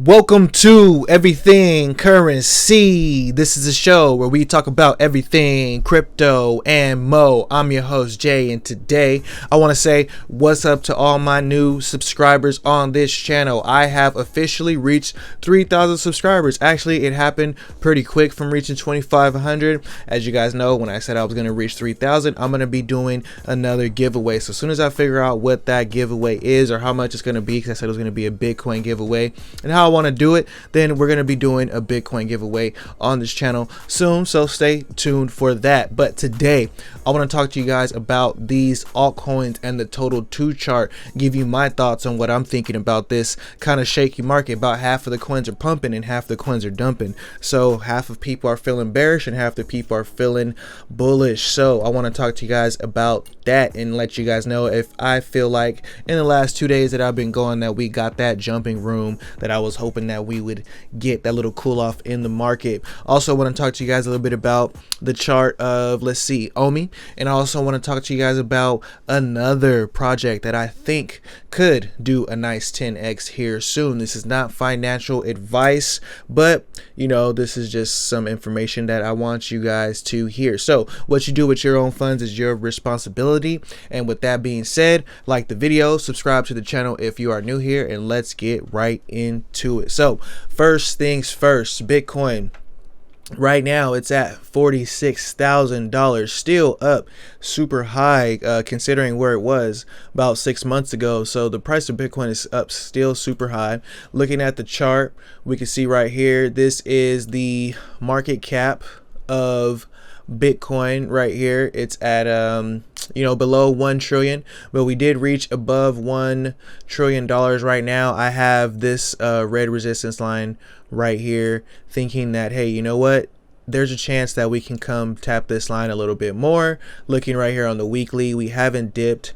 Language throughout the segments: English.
Welcome to Everything Currency. This is a show where we talk about everything crypto and mo. I'm your host Jay, and today I want to say what's up to all my new subscribers on this channel. I have officially reached 3,000 subscribers. Actually, it happened pretty quick from reaching 2,500. As you guys know, when I said I was going to reach 3,000, I'm going to be doing another giveaway. So as soon as I figure out what that giveaway is or how much it's going to be, because I said it was going to be a Bitcoin giveaway, and how I want to do it, then we're going to be doing a Bitcoin giveaway on this channel soon, so stay tuned for that. But today I want to talk to you guys about these altcoins and the total 2 chart, give you my thoughts on what I'm thinking about this kind of shaky market. About half of the coins are pumping and half the coins are dumping, so half of people are feeling bearish and half the people are feeling bullish. So I want to talk to you guys about that and let you guys know if I feel like in the last 2 days that I've been going that we got that jumping room that I was hoping that we would get, that little cool off in the market. Also want to talk to you guys a little bit about the chart of, let's see, Omi, and I also want to talk to you guys about another project that I think could do a nice 10x here soon. This is not financial advice, but you know, this is just some information that I want you guys to hear. So what you do with your own funds is your responsibility. And with that being said, like the video, subscribe to the channel if you are new here, and let's get right into it. So first things first, Bitcoin. Right now it's at $46,000, still up super high considering where it was about 6 months ago. So the price of Bitcoin is up still super high. Looking at the chart, we can see right here, this is the market cap of Bitcoin right here. It's at below 1 trillion, but we did reach above $1 trillion right now. I have this red resistance line right here, thinking that, hey, you know what, there's a chance that we can come tap this line a little bit more. Looking right here on the weekly, we haven't dipped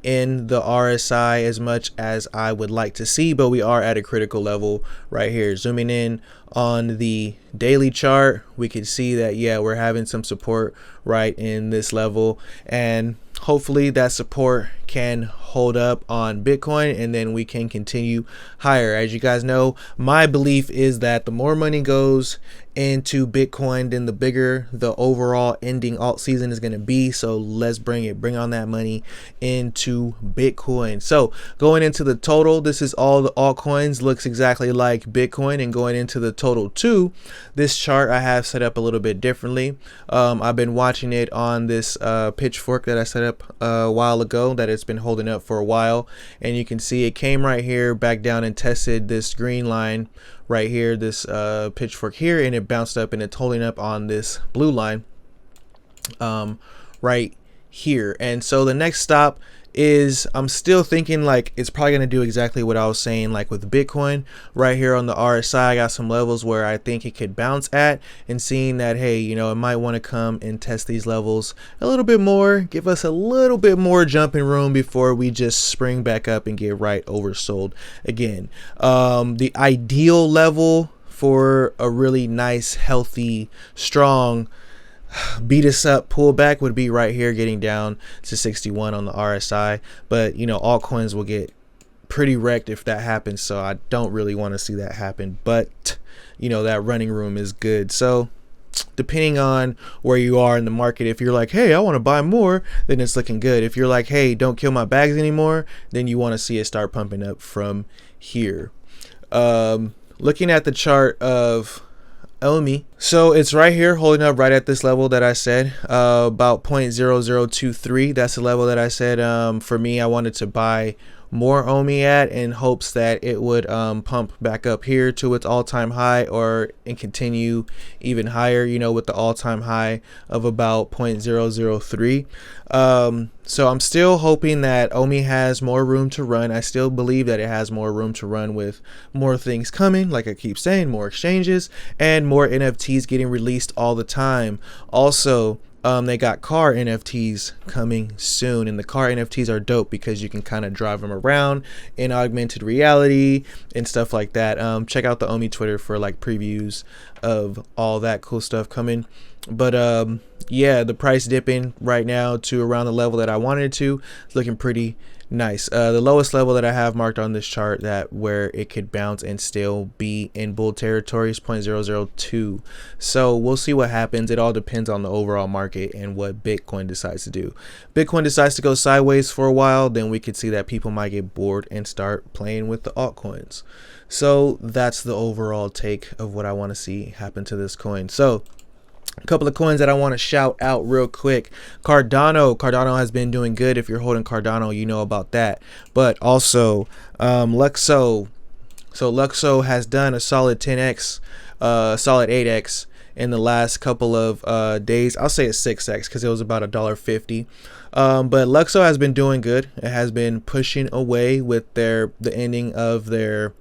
in the RSI as much as I would like to see, but we are at a critical level right here. Zooming in on the daily chart, we can see that, yeah, we're having some support right in this level, and hopefully that support can hold up on Bitcoin, and then we can continue higher. As you guys know, my belief is that the more money goes into Bitcoin, then the bigger the overall ending alt season is going to be. So let's bring on that money into Bitcoin. So going into the total, this is all the altcoins, looks exactly like Bitcoin. And going into the total 2, this chart I have set up a little bit differently. I've been watching it on this pitchfork that I set up a while ago, that it's been holding up for a while, and you can see it came right here back down and tested this green line right here, this pitchfork here, and it bounced up and it's holding up on this blue line right here. And so the next stop is, I'm still thinking like it's probably going to do exactly what I was saying, like with Bitcoin. Right here on the RSI, I got some levels where I think it could bounce at, and seeing that, hey, you know, it might want to come and test these levels a little bit more, give us a little bit more jumping room before we just spring back up and get right oversold again. The ideal level for a really nice, healthy, strong beat us up pullback would be right here, getting down to 61 on the RSI. But you know, altcoins will get pretty wrecked if that happens, so I don't really want to see that happen. But you know, that running room is good. So depending on where you are in the market, if you're like, hey, I want to buy more, then it's looking good. If you're like, hey, don't kill my bags anymore, then you want to see it start pumping up from here. Looking at the chart of Omi, so it's right here holding up right at this level that I said, about 0.0023. that's the level that I said for me I wanted to buy more Omi at, in hopes that it would pump back up here to its all-time high, or and continue even higher, you know, with the all-time high of about 0.003. So I'm still hoping that Omi has more room to run. I still believe that it has more room to run, with more things coming, like I keep saying, more exchanges and more NFTs getting released all the time. Also, they got car NFTs coming soon, and the car NFTs are dope because you can kind of drive them around in augmented reality and stuff like that. Check out the Omi Twitter for like previews of all that cool stuff coming. But yeah, the price dipping right now to around the level that I wanted to. It's looking pretty Nice. The lowest level that I have marked on this chart that where it could bounce and still be in bull territory is 0.002. So we'll see what happens. It all depends on the overall market and what Bitcoin decides to do. Bitcoin decides to go sideways for a while, then we could see that people might get bored and start playing with the altcoins. So that's the overall take of what I want to see happen to this coin. So a couple of coins that I want to shout out real quick. Cardano has been doing good. If you're holding Cardano, you know about that. But also Luxo. So Luxo has done a solid 10x, solid 8x in the last couple of days. I'll say a 6x because it was about $1.50. But Luxo has been doing good. It has been pushing away with the ending of their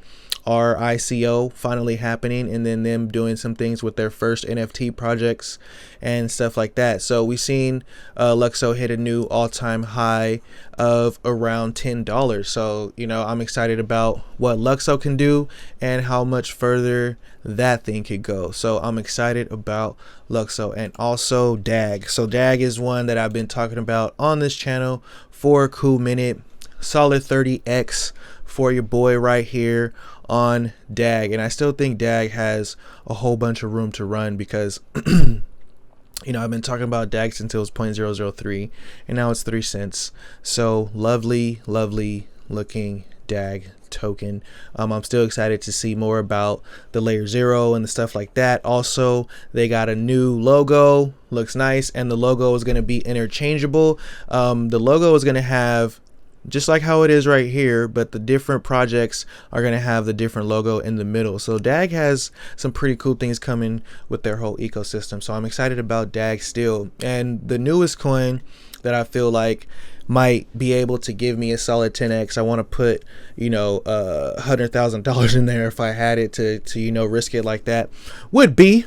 RICO finally happening, and then them doing some things with their first NFT projects and stuff like that. So we've seen Luxo hit a new all-time high of around $10. So, you know, I'm excited about what Luxo can do and how much further that thing could go. So I'm excited about Luxo, and also DAG. So DAG is one that I've been talking about on this channel for a cool minute. Solid 30x for your boy right here on DAG, and I still think DAG has a whole bunch of room to run because you know, I've been talking about DAG since it was 0.003 and now it's 3 cents. So lovely looking DAG token. I'm still excited to see more about the layer 0 and the stuff like that. Also, they got a new logo, looks nice, and the logo is going to be interchangeable. The logo is going to have just like how it is right here, but the different projects are going to have the different logo in the middle. So DAG has some pretty cool things coming with their whole ecosystem. So I'm excited about DAG still. And the newest coin that I feel like might be able to give me a solid 10x, I want to put, you know, $100,000 in there if I had it to you know, risk it like that, would be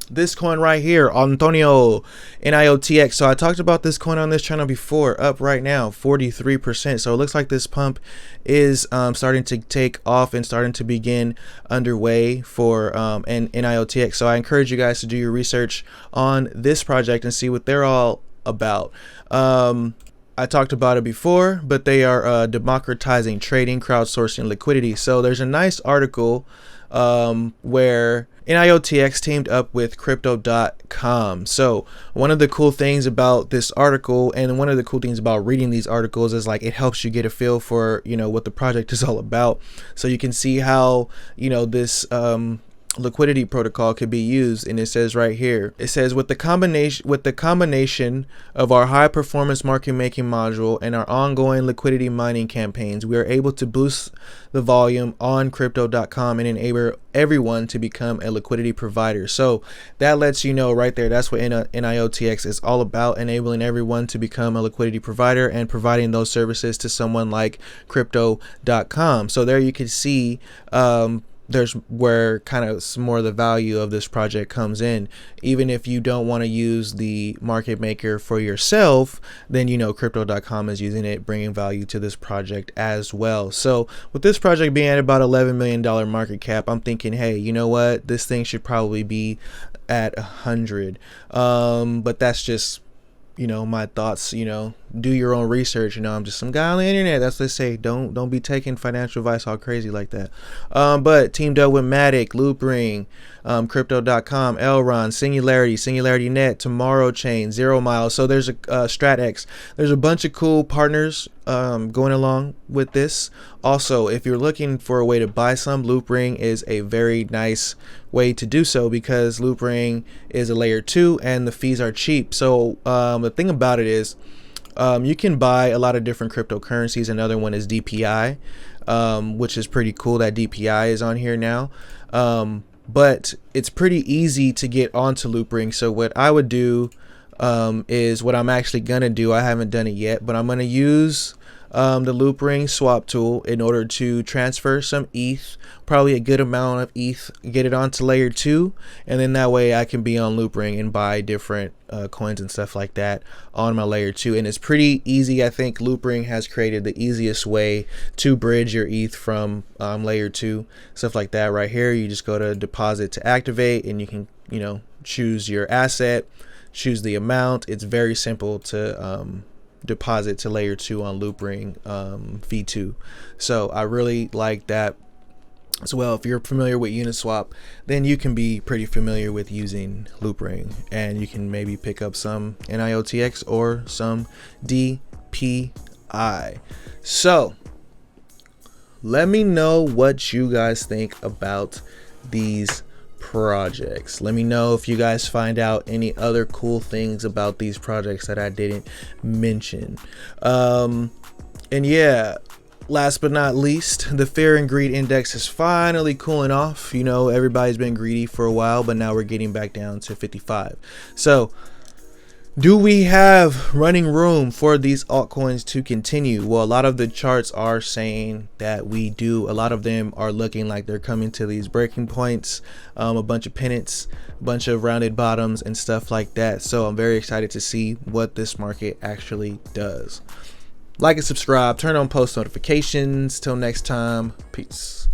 this coin right here, Antonio NIOTX. So I talked about this coin on this channel before, up right now 43%. So it looks like this pump is starting to take off and starting to begin underway for NIOTX. So I encourage you guys to do your research on this project and see what they're all about. I talked about it before, but they are democratizing trading, crowdsourcing liquidity. So there's a nice article where NIOTX teamed up with crypto.com. So one of the cool things about this article, and one of the cool things about reading these articles, is like it helps you get a feel for, you know, what the project is all about. So you can see how, you know, this liquidity protocol could be used. And it says right here, it says with the combination of our high performance market making module and our ongoing liquidity mining campaigns, we are able to boost the volume on crypto.com and enable everyone to become a liquidity provider. So that lets you know right there, that's what NIOTX is all about, enabling everyone to become a liquidity provider and providing those services to someone like crypto.com. So there you can see there's where kind of some more of the value of this project comes in. Even if you don't want to use the market maker for yourself, then you know crypto.com is using it, bringing value to this project as well. So with this project being at about $11 million market cap, I'm thinking, hey, you know what, this thing should probably be at 100. But that's just, you know, my thoughts. You know, do your own research. You know, I'm just some guy on the internet. That's what they say. Don't be taking financial advice all crazy like that. But teamed up with Matic, Loopring, crypto.com, Elron, Singularity Net, Tomorrow Chain, Zero Mile. So there's a StratX. There's a bunch of cool partners going along with this. Also, if you're looking for a way to buy some, Loopring is a very nice way to do so because Loopring is a layer 2 and the fees are cheap. So the thing about it is you can buy a lot of different cryptocurrencies. Another one is DPI, which is pretty cool that DPI is on here now. But it's pretty easy to get onto Loopring. So what I would do is what I'm actually gonna do. I haven't done it yet, but I'm gonna use the Loopring swap tool in order to transfer some ETH, probably a good amount of ETH, get it onto layer 2, and then that way I can be on Loopring and buy different coins and stuff like that on my layer 2. And it's pretty easy. I think Loopring has created the easiest way to bridge your ETH from layer 2, stuff like that. Right here, you just go to deposit to activate, and you can, you know, choose your asset, choose the amount. It's very simple to deposit to layer 2 on Loopring v2. So I really like that as well. If you're familiar with Uniswap, then you can be pretty familiar with using Loopring, and you can maybe pick up some NIOTX or some DPI. So let me know what you guys think about these projects. Let me know if you guys find out any other cool things about these projects that I didn't mention. And yeah, last but not least, the fear and greed index is finally cooling off. You know, everybody's been greedy for a while, but now we're getting back down to 55. So do we have running room for these altcoins to continue? Well, a lot of the charts are saying that we do. A lot of them are looking like they're coming to these breaking points, a bunch of pennants, a bunch of rounded bottoms and stuff like that. So I'm very excited to see what this market actually does. Like and subscribe, turn on post notifications. Till next time, peace.